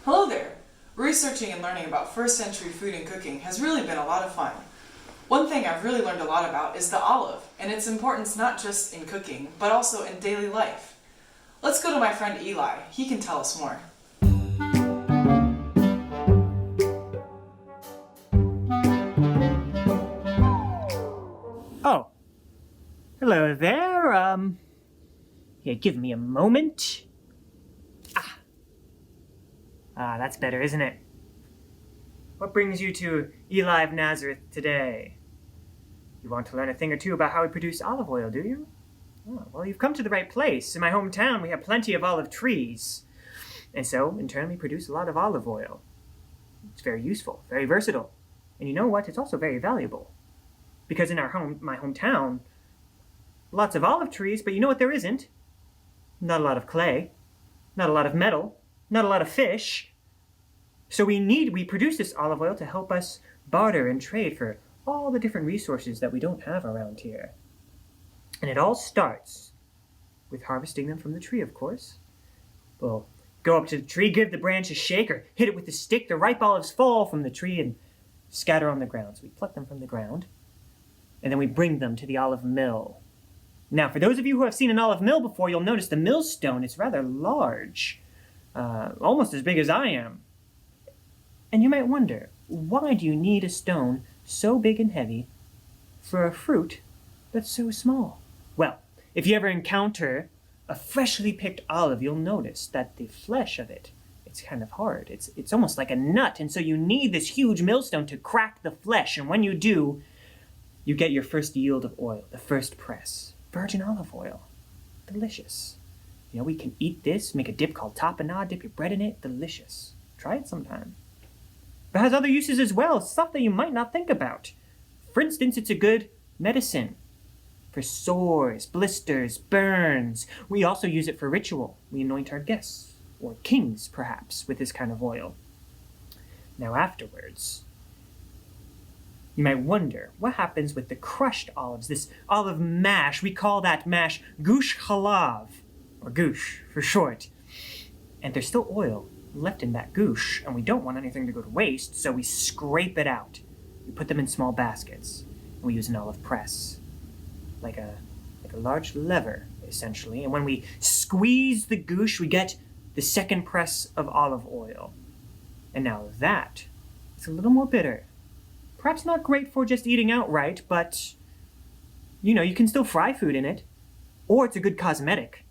Hello there! Researching and learning about first century food and cooking has really been a lot of fun. One thing I've really learned a lot about is the olive, and its importance not just in cooking, but also in daily life. Let's go to my friend Eli. He can tell us more. Oh, hello there. Here, give me a moment. That's better, isn't it? What brings you to Eli of Nazareth today? You want to learn a thing or two about how we produce olive oil, do you? Oh, well, you've come to the right place. In my hometown, we have plenty of olive trees. And so, in turn, we produce a lot of olive oil. It's very useful, very versatile. And you know what? It's also very valuable. Because in my hometown, lots of olive trees, but you know what there isn't? Not a lot of clay, not a lot of metal, not a lot of fish. So we produce this olive oil to help us barter and trade for all the different resources that we don't have around here. And it all starts with harvesting them from the tree, of course. We'll go up to the tree, give the branch a shake, or hit it with a stick. The ripe olives fall from the tree and scatter on the ground. So we pluck them from the ground, and then we bring them to the olive mill. Now, for those of you who have seen an olive mill before, you'll notice the millstone is rather large, almost as big as I am. And you might wonder, why do you need a stone so big and heavy for a fruit that's so small? Well, if you ever encounter a freshly picked olive, you'll notice that the flesh of it, it's kind of hard. It's almost like a nut, and so you need this huge millstone to crack the flesh, and when you do, you get your first yield of oil, the first press. Virgin olive oil. Delicious. You know, we can eat this, make a dip called tapenade, dip your bread in it. Delicious. Try it sometime. But it has other uses as well, stuff that you might not think about. For instance, it's a good medicine for sores, blisters, burns. We also use it for ritual. We anoint our guests, or kings perhaps, with this kind of oil. Now afterwards, you might wonder, what happens with the crushed olives, this olive mash? We call that mash gush halav, or gush for short. And there's still oil left in that gush, and we don't want anything to go to waste, so we scrape it out. We put them in small baskets, and we use an olive press, like a large lever, essentially. And when we squeeze the gush, we get the second press of olive oil. And now that is a little more bitter. Perhaps not great for just eating outright, but, you know, you can still fry food in it. Or it's a good cosmetic.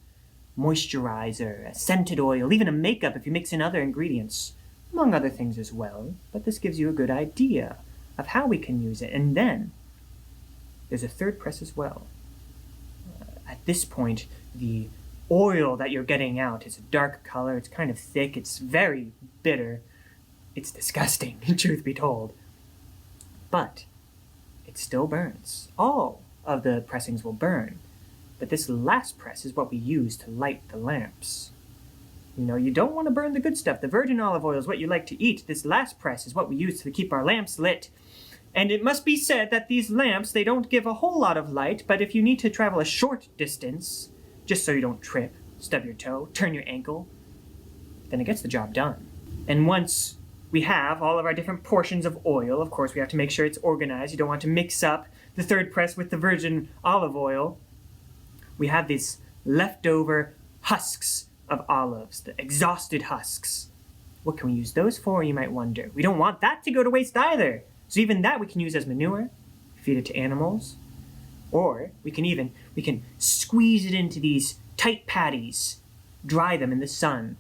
Moisturizer, a scented oil, even a makeup if you mix in other ingredients. Among other things as well. But this gives you a good idea of how we can use it. And then, there's a third press as well. At this point, the oil that you're getting out is a dark color, it's kind of thick, it's very bitter. It's disgusting, truth be told. But it still burns. All of the pressings will burn. But this last press is what we use to light the lamps. You know, you don't want to burn the good stuff. The virgin olive oil is what you like to eat. This last press is what we use to keep our lamps lit. And it must be said that these lamps, they don't give a whole lot of light, but if you need to travel a short distance, just so you don't trip, stub your toe, turn your ankle, then it gets the job done. And once we have all of our different portions of oil, of course we have to make sure it's organized. You don't want to mix up the third press with the virgin olive oil. We have these leftover husks of olives, the exhausted husks. What can we use those for, you might wonder? We don't want that to go to waste either. So even that we can use as manure, feed it to animals, or we can squeeze it into these tight patties, dry them in the sun,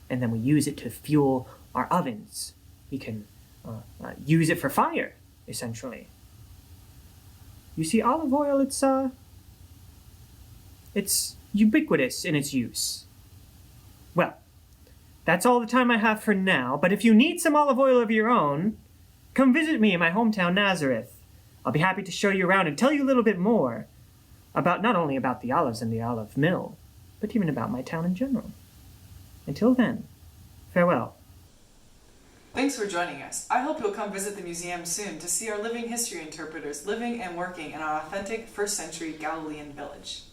and then we use it to fuel our ovens. We can use it for fire, essentially. You see, olive oil, it's ubiquitous in its use. Well, that's all the time I have for now, but if you need some olive oil of your own, come visit me in my hometown, Nazareth. I'll be happy to show you around and tell you a little bit more about not only about the olives and the olive mill, but even about my town in general. Until then, farewell. Thanks for joining us. I hope you'll come visit the museum soon to see our living history interpreters living and working in our authentic first century Galilean village.